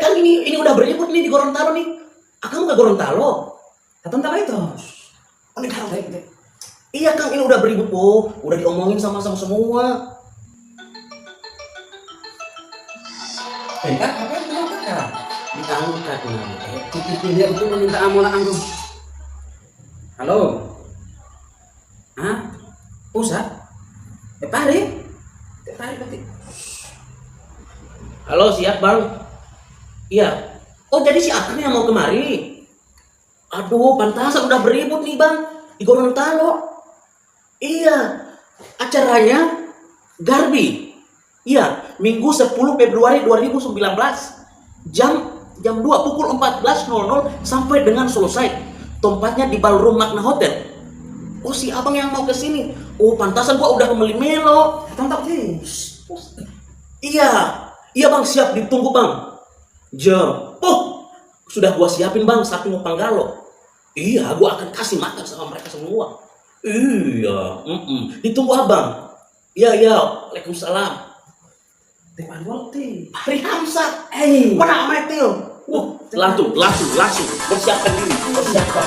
Kan ini udah beribut nih di Gorontalo nih. Kamu ke Gorontalo? Katong tahu itu. Oh, negara baik. Iya Kang, ini udah beribut udah diomongin sama semua. Kak, apa yang bilang Kak? Diangkat nih. Titipin dia untuk meminta amulan anggum. Halo. Hah? Pusat? Pari berarti. Halo, siap Bang? Iya. Oh, jadi si Akang yang mau kemari? Aduh, pantasan udah beribut nih Bang di Gorontalo. Iya, acaranya Garbi. Iya, Minggu 10 Februari 2019. Jam 2 pukul 14.00 sampai dengan selesai. Tempatnya di Ballroom Magna Hotel. Oh, si Abang yang mau ke sini. Oh, pantasan gua udah melo. Katong tahu sih. Iya. Iya Bang, siap ditunggu Bang. Sudah gua siapin Bang sapi mau panggalo. Iya, gua akan kasih makan sama mereka semua. Iya, ditunggu Abang. Iya, Waalaikumsalam. Teman roti. Hari Hamzah. Mana amat itu? Langsung bersiapkan diri. Bersiapkan.